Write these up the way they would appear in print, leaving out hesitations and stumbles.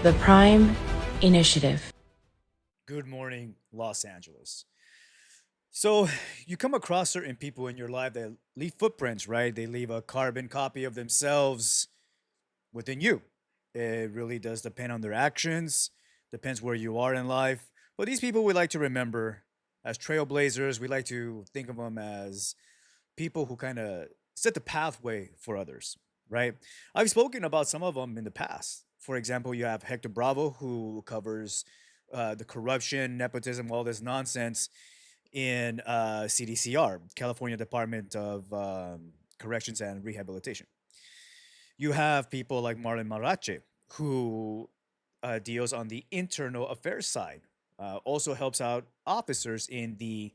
The Prime Initiative. Good morning, Los Angeles. So, you come across certain people in your life that leave footprints, right? They leave a carbon copy of themselves within you. It really does depend on their actions, depends where you are in life. But these people we like to remember as trailblazers. We like to think of them as people who kind of set the pathway for others, right? I've spoken about some of them in the past. For example, you have Hector Bravo, who covers the corruption, nepotism, all this nonsense in CDCR, California Department of Corrections and Rehabilitation. You have people like Marlon Marache, who deals on the internal affairs side, also helps out officers in the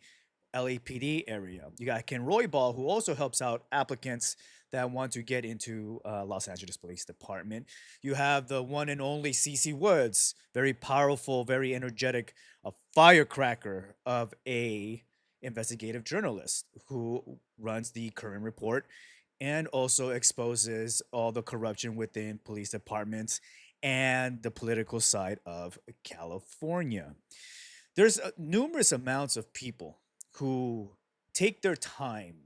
LAPD area. You got Ken Roybal, who also helps out applicants that want to get into Los Angeles Police Department. You have the one and only CC Woods, very powerful, very energetic, a firecracker of a investigative journalist who runs the current report and also exposes all the corruption within police departments and the political side of California. There's numerous amounts of people who take their time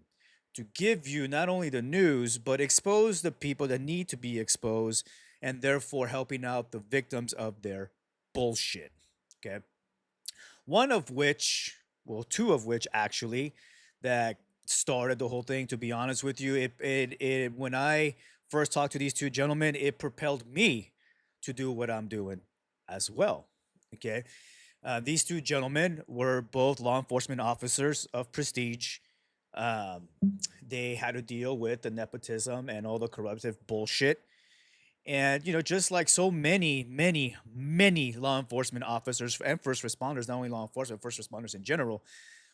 to give you not only the news, but expose the people that need to be exposed and therefore helping out the victims of their bullshit. Okay. One of which, well, two of which actually, that started the whole thing. To be honest with you, it when I first talked to these two gentlemen, it propelled me to do what I'm doing as well. Okay, these two gentlemen were both law enforcement officers of prestige. Um, they had to deal with the nepotism and all the corruptive bullshit. And, just like so many law enforcement officers and first responders, not only law enforcement, first responders in general,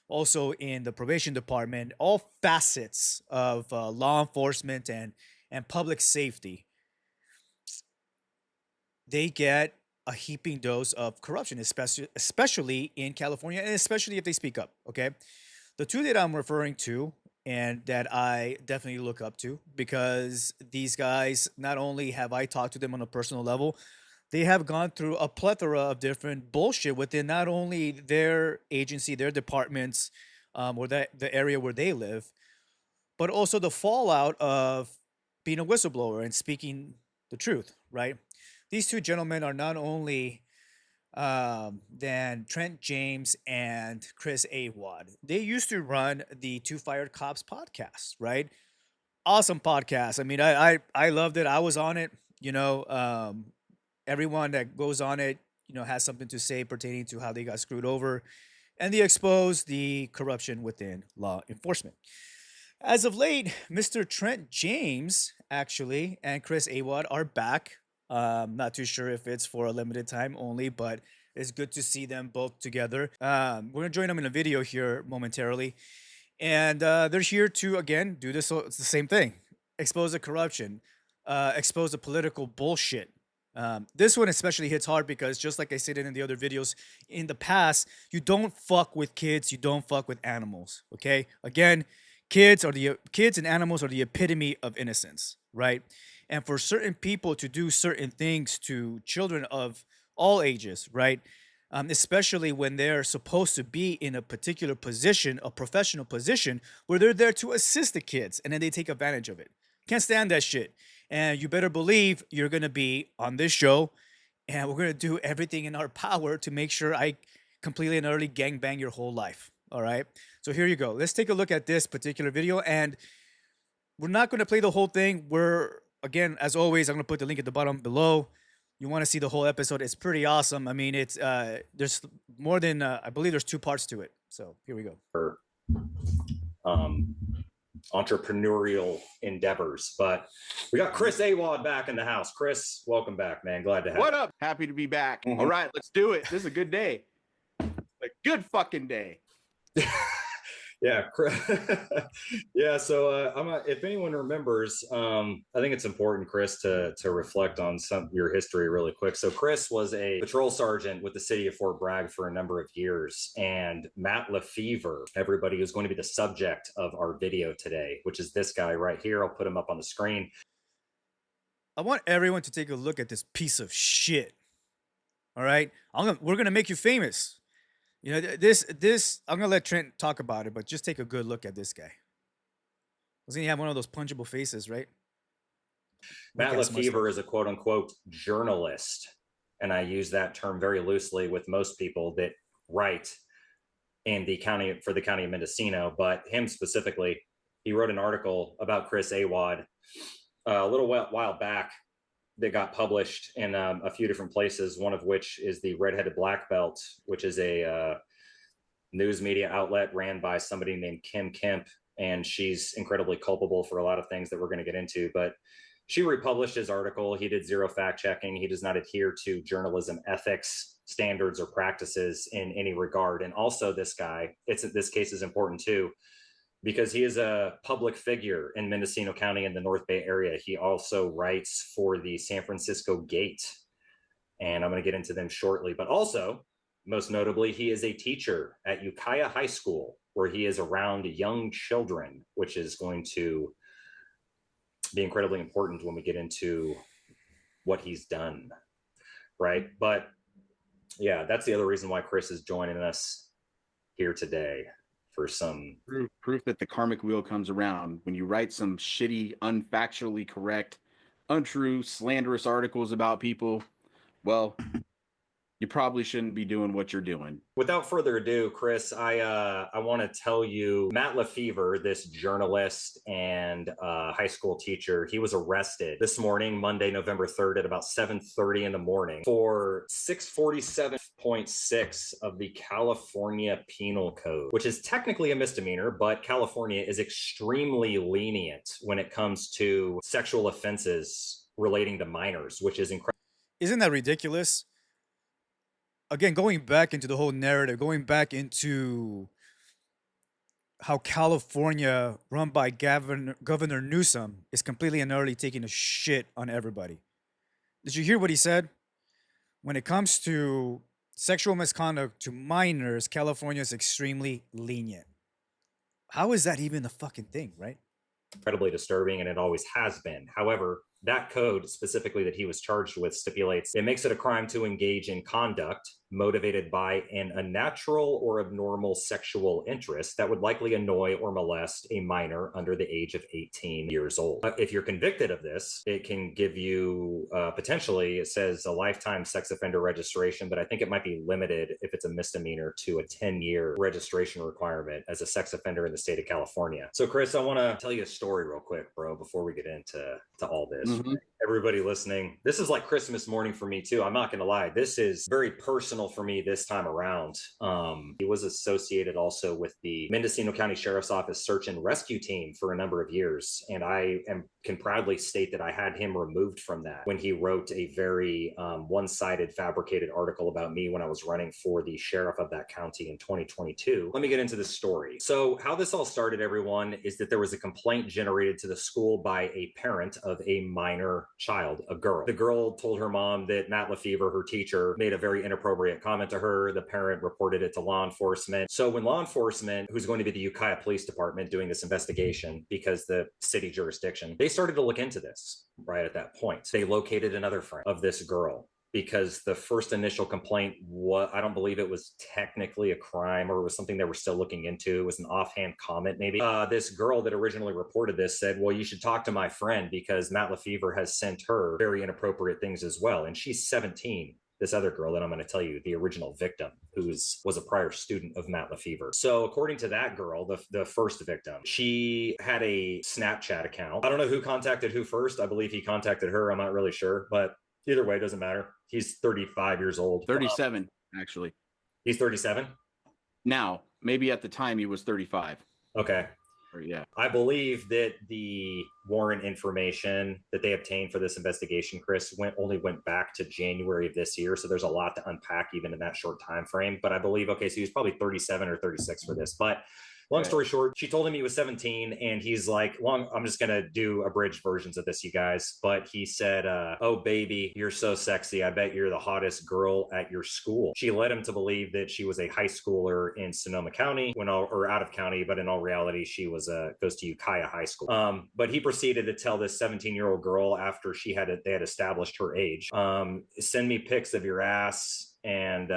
also in the probation department, all facets of law enforcement and public safety, they get a heaping dose of corruption, especially in California, and especially if they speak up. Okay, the two that I'm referring to and that I definitely look up to because these guys, not only have I talked to them on a personal level, they have gone through a plethora of different bullshit within not only their agency, their departments, or the area where they live, but also the fallout of being a whistleblower and speaking the truth, right? These two gentlemen are not only than Trent James and Chris Awad. They used to run the Two Fired Cops podcast, right? Awesome podcast. I mean, I loved it. I was on it. Everyone that goes on it, has something to say pertaining to how they got screwed over, and they expose the corruption within law enforcement. As of late, Mr. Trent James actually and Chris Awad are back. Not too sure if it's for a limited time only, but it's good to see them both together. We're gonna join them in a video here momentarily, and they're here to again do this. So it's the same thing: expose the corruption, expose the political bullshit. This one especially hits hard because just like I said in the other videos in the past, you don't fuck with kids, you don't fuck with animals. Okay, again, kids and animals are the epitome of innocence, right? And for certain people to do certain things to children of all ages, right? Especially when they're supposed to be in a particular position, a professional position, where they're there to assist the kids, and then they take advantage of it. Can't stand that shit. And you better believe you're gonna be on this show, and we're gonna do everything in our power to make sure I completely and utterly gangbang your whole life. All right. So here you go. Let's take a look at this particular video, and we're not going to play the whole thing. We're again, as always, I'm going to put the link at the bottom below. You want to see the whole episode? It's pretty awesome. I mean, it's there's more than I believe there's two parts to it. So here we go. For um, entrepreneurial endeavors, but we got Chris Awad back in the house. Chris, welcome back, man. Glad to have What you. up? Happy to be back. All right, let's do it. This is a good day. A good fucking day. Yeah, yeah. So if anyone remembers, I think it's important, Chris, to reflect on your history really quick. So Chris was a patrol sergeant with the city of Fort Bragg for a number of years, and Matt Lefevre, everybody, is going to be the subject of our video today, which is this guy right here. I'll put him up on the screen. I want everyone to take a look at this piece of shit. All right, we're gonna make you famous. You know, this. I'm gonna let Trent talk about it, but just take a good look at this guy. Doesn't he have one of those punchable faces, right? Weak Matt ass Lefevre mustache. is a quote unquote journalist. And I use that term very loosely with most people that write in the county for the county of Mendocino, but him specifically, he wrote an article about Chris Awad a little while back that got published in a few different places, one of which is the Redheaded Black Belt, which is a news media outlet ran by somebody named Kim Kemp. And she's incredibly culpable for a lot of things that we're going to get into. But she republished his article. He did zero fact checking. He does not adhere to journalism ethics, standards, or practices in any regard. And also, this guy, this case is important too, because he is a public figure in Mendocino County in the North Bay area. He also writes for the San Francisco Gate, and I'm going to get into them shortly. But also, most notably, he is a teacher at Ukiah High School, where he is around young children, which is going to be incredibly important when we get into what he's done, right? But yeah, that's the other reason why Chris is joining us here today for some proof that the karmic wheel comes around when you write some shitty, unfactually correct, untrue, slanderous articles about people. Well, you probably shouldn't be doing what you're doing. Without further ado, Chris, I want to tell you, Matt Lefevre, this journalist and high school teacher, he was arrested this morning, Monday, November 3rd, at about 7:30 in the morning for 647.6 of the California Penal Code, which is technically a misdemeanor, but California is extremely lenient when it comes to sexual offenses relating to minors, which is incredible. Isn't that ridiculous? Again, going back into the whole narrative, going back into how California, run by Governor Newsom, is completely and utterly taking a shit on everybody. Did you hear what he said? When it comes to sexual misconduct to minors, California is extremely lenient. How is that even a fucking thing, right? Incredibly disturbing, and it always has been. However, that code specifically that he was charged with stipulates it makes it a crime to engage in conduct motivated by an unnatural or abnormal sexual interest that would likely annoy or molest a minor under the age of 18 years old. If you're convicted of this, it can give you potentially, it says a lifetime sex offender registration, but I think it might be limited if it's a misdemeanor to a 10-year registration requirement as a sex offender in the state of California. So Chris, I want to tell you a story real quick, bro, before we get into all this. Mm-hmm. Everybody listening, this is like Christmas morning for me too. I'm not going to lie. This is very personal for me this time around. He was associated also with the Mendocino County Sheriff's Office search and rescue team for a number of years. And can proudly state that I had him removed from that when he wrote a very one-sided fabricated article about me when I was running for the sheriff of that county in 2022. Let me get into this story. So how this all started, everyone, is that there was a complaint generated to the school by a parent of a minor child, a girl. The girl told her mom that Matt Lefevre, her teacher, made a very inappropriate comment to her. The parent reported it to law enforcement. So when law enforcement, who's going to be the Ukiah Police Department doing this investigation because the city jurisdiction, they started to look into this right at that point. They located another friend of this girl because the first initial complaint I don't believe it was technically a crime, or it was something they were still looking into. It was an offhand comment, maybe. This girl that originally reported this said, well, you should talk to my friend because Matt Lefevre has sent her very inappropriate things as well. And she's 17. This other girl that I'm going to tell you, the original victim, who was a prior student of Matt Lefevre. So according to that girl, the first victim, she had a Snapchat account. I don't know who contacted who first. I believe he contacted her. I'm not really sure, but either way, it doesn't matter. He's 35 years old. 37, actually. He's 37? Now, maybe at the time he was 35. Okay. Yeah. I believe that the warrant information that they obtained for this investigation, Chris, only went back to January of this year. So there's a lot to unpack even in that short time frame. But I believe, okay, so he was probably 37 or 36 for this. But Long story short, she told him he was 17, and he's like, I'm just gonna do abridged versions of this, you guys. But he said, "Oh baby, you're so sexy. I bet you're the hottest girl at your school." She led him to believe that she was a high schooler in Sonoma County, or out of county, but in all reality, she was goes to Ukiah High School. But he proceeded to tell this 17-year-old girl, after they had established her age, send me pics of your ass and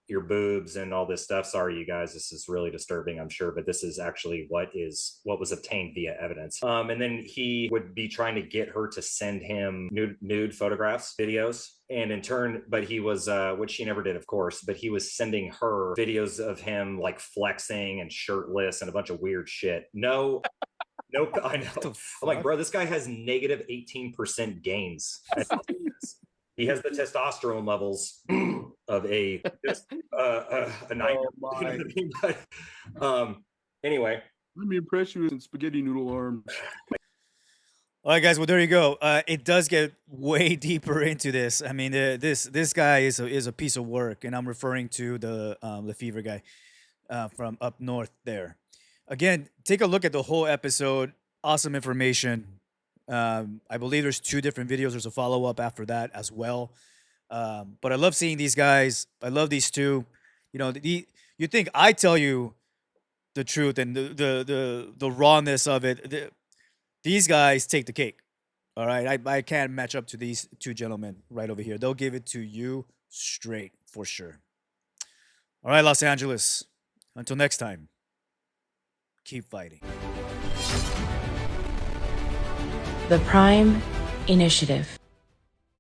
your boobs and all this stuff. Sorry, you guys, this is really disturbing, I'm sure, but this is actually what was obtained via evidence. And then he would be trying to get her to send him nude photographs, videos. And in turn, but he was, which she never did, of course, but he was sending her videos of him like flexing and shirtless and a bunch of weird shit. Nope, I know. I'm like, bro, this guy has negative 18% gains. He has the testosterone levels of a 9-year-old. Anyway. Let me impress you with spaghetti noodle arms. All right, guys. Well, there you go. It does get way deeper into this. I mean, this guy is a piece of work, and I'm referring to the Lefevre guy from up north there. Again, take a look at the whole episode. Awesome information. I believe there's 2 different videos. There's a follow-up after that as well. But I love seeing these guys. I love these 2. You know, you think I tell you the truth and the rawness of it. These guys take the cake. All right. I can't match up to these 2 gentlemen right over here. They'll give it to you straight for sure. All right, Los Angeles. Until next time, keep fighting. The Prime Initiative.